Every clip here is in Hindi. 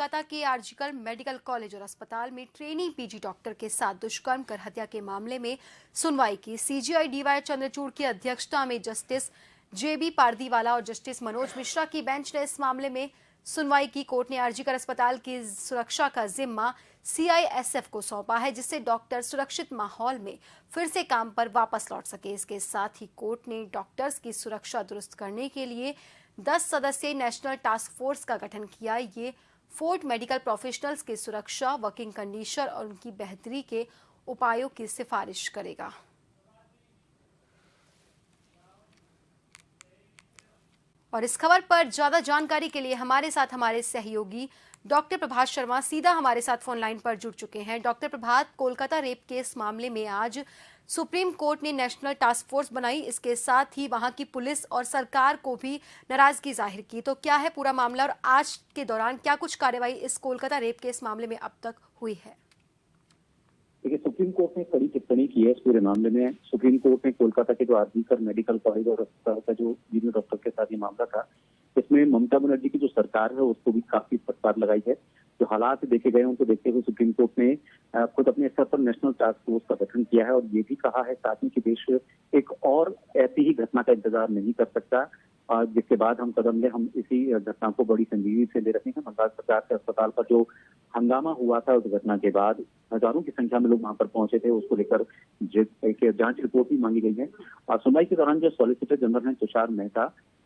कोलकाता के आरजीकर मेडिकल कॉलेज और अस्पताल में ट्रेनी पीजी डॉक्टर के साथ दुष्कर्म कर हत्या के मामले में सुनवाई की। सीजीआई डीवाई चंद्रचूड़ की अध्यक्षता में जस्टिस जेबी पारदीवाला और जस्टिस मनोज मिश्रा की बेंच ने इस मामले में सुनवाई की। कोर्ट ने आरजीकर अस्पताल की सुरक्षा का जिम्मा सीआईएसएफ को सौंपा है, जिससे डॉक्टर सुरक्षित माहौल में फिर से काम पर वापस लौट सके। इसके साथ ही कोर्ट ने डॉक्टर्स की सुरक्षा दुरुस्त करने के लिए 10 सदस्यीय नेशनल टास्क फोर्स का गठन किया। ये फोर्ट मेडिकल प्रोफेशनल्स की सुरक्षा, वर्किंग कंडीशन और उनकी बेहतरी के उपायों की सिफारिश करेगा। और इस खबर पर ज्यादा जानकारी के लिए हमारे साथ हमारे सहयोगी डॉक्टर प्रभात शर्मा सीधा हमारे साथ फोन लाइन पर जुड़ चुके हैं। डॉक्टर प्रभात, कोलकाता रेप केस मामले में आज सुप्रीम कोर्ट ने नेशनल टास्क फोर्स बनाई, इसके साथ ही वहां की पुलिस और सरकार को भी नाराजगी जाहिर की। तो क्या है पूरा मामला और आज के दौरान क्या कुछ कार्रवाई इस कोलकाता रेप केस मामले में अब तक हुई है? देखिए, सुप्रीम कोर्ट ने कड़ी टिप्पणी की है इस पूरे मामले में। सुप्रीम कोर्ट ने कोलकाता के जो आरजीकर मेडिकल कॉलेज और अस्पताल का जो जूनियर डॉक्टर के साथ ये मामला था, इसमें ममता बनर्जी की जो सरकार है उसको भी काफी फटकार लगाई है। जो हालात देखे गए उनको देखते हुए सुप्रीम कोर्ट ने खुद अपने स्तर पर नेशनल टास्क फोर्स का गठन किया है और ये भी कहा है साथ में कि देश एक और ऐसी ही घटना का इंतजार नहीं कर सकता, जिसके बाद हम कदम लें। हम इसी घटना को बड़ी संजीदगी से ले रहे हैं। बंगाल सरकार के अस्पताल पर जो हंगामा हुआ था उस घटना के बाद हजारों की संख्या में लोग वहां पर पहुंचे थे, उसको लेकर एक जांच रिपोर्ट भी मांगी गई है। सुनवाई के दौरान जो सॉलिसिटर जनरल हैं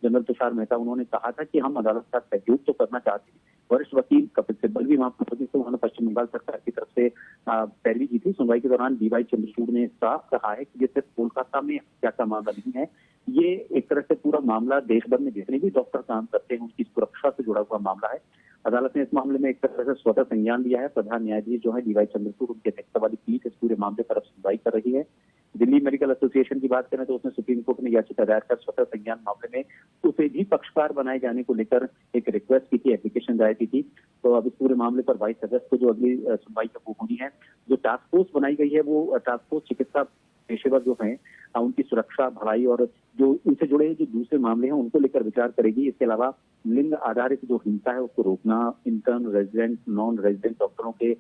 जनरल तुषार मेहता, उन्होंने कहा था कि हम अदालत का सहयोग तो करना चाहते हैं। वरिष्ठ वकील कपिल सिब्बल भी वहां पहुंचे थे, उन्होंने पश्चिम बंगाल सरकार की तरफ से पैरवी की थी। सुनवाई के दौरान डीवाई चंद्रचूड़ ने साफ कहा है कि ये सिर्फ कोलकाता में हत्या का मामला नहीं है, ये एक तरह से पूरा मामला देश भर में जितने भी डॉक्टर काम करते हैं उनकी सुरक्षा से जुड़ा हुआ मामला है। अदालत ने इस मामले में एक तरह से स्वतः संज्ञान लिया है। प्रधान न्यायाधीश जो है डीवाई चंद्रचूड़, उनके अध्यक्षता वाली पीठ इस पूरे मामले पर अब सुनवाई कर रही है। दिल्ली मेडिकल एसोसिएशन की बात करें तो उसने सुप्रीम कोर्ट में याचिका दायर कर स्वतः संज्ञान मामले में उसे भी पक्षकार बनाए जाने को लेकर एक रिक्वेस्ट की थी, एप्लीकेशन दायर की थी। तो अब इस पूरे मामले पर 22 अगस्त को जो अगली सुनवाई है वो होनी है। जो टास्क फोर्स बनाई गई है वो टास्क फोर्स चिकित्सा पेशेवर जो हैं उनकी सुरक्षा, भलाई और जो उनसे जुड़े जो दूसरे मामले हैं उनको लेकर विचार करेगी। इसके अलावा लिंग आधारित जो हिंसा है उसको रोकना, इंटर्न, रेजिडेंट, नॉन रेजिडेंट डॉक्टरों के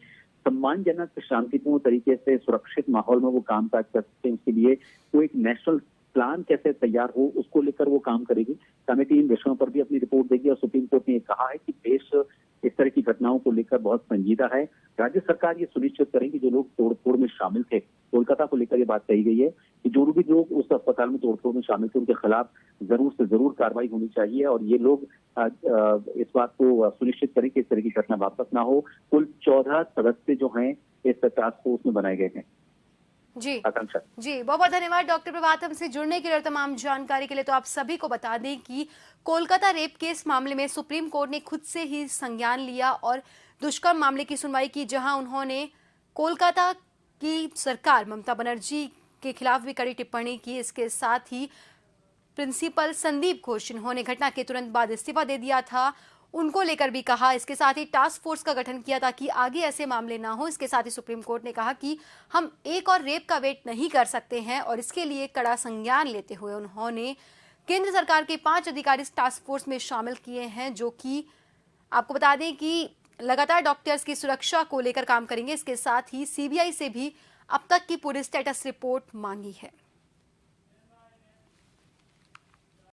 सम्मानजनक, शांतिपूर्ण तरीके से सुरक्षित माहौल में वो कामकाज कर सकते हैं, उसके लिए वो एक नेशनल प्लान कैसे तैयार हो उसको लेकर वो काम करेगी। कमेटी इन विषयों पर भी अपनी रिपोर्ट देगी और सुप्रीम कोर्ट ने कहा है कि देश इस तरह की घटनाओं को लेकर बहुत संजीदा है। राज्य सरकार ये सुनिश्चित करेगी जो लोग तोड़फोड़ में शामिल थे, कोलकाता को लेकर ये बात कही गई है कि जो भी लोग उस अस्पताल में तोड़फोड़ में शामिल थे उनके खिलाफ जरूर से जरूर कार्रवाई होनी चाहिए और ये लोग इस बात को सुनिश्चित करें कि इस तरह की घटना वापस ना हो। कुल 14 सदस्य जो हैं इस टास्क फोर्स में बनाए गए हैं। जी आकांक्षा जी, बहुत बहुत धन्यवाद डॉक्टर प्रभात हमसे जुड़ने के लिए और तमाम जानकारी के लिए। तो आप सभी को बता दें कि कोलकाता रेप केस मामले में सुप्रीम कोर्ट ने खुद से ही संज्ञान लिया और दुष्कर्म मामले की सुनवाई की, जहां उन्होंने कोलकाता की सरकार ममता बनर्जी के खिलाफ भी कड़ी टिप्पणी की। इसके साथ ही प्रिंसिपल संदीप घोष, इन्होंने घटना के तुरंत बाद इस्तीफा दे दिया था, उनको लेकर भी कहा। इसके साथ ही टास्क फोर्स का गठन किया ताकि आगे ऐसे मामले ना हो। इसके साथ ही सुप्रीम कोर्ट ने कहा कि हम एक और रेप का वेट नहीं कर सकते हैं और इसके लिए कड़ा संज्ञान लेते हुए उन्होंने केंद्र सरकार के 5 अधिकारी इस टास्क फोर्स में शामिल किए हैं, जो कि आपको बता दें कि लगातार डॉक्टर्स की सुरक्षा को लेकर काम करेंगे। इसके साथ ही सीबीआई से भी अब तक की पूरी स्टेटस रिपोर्ट मांगी है।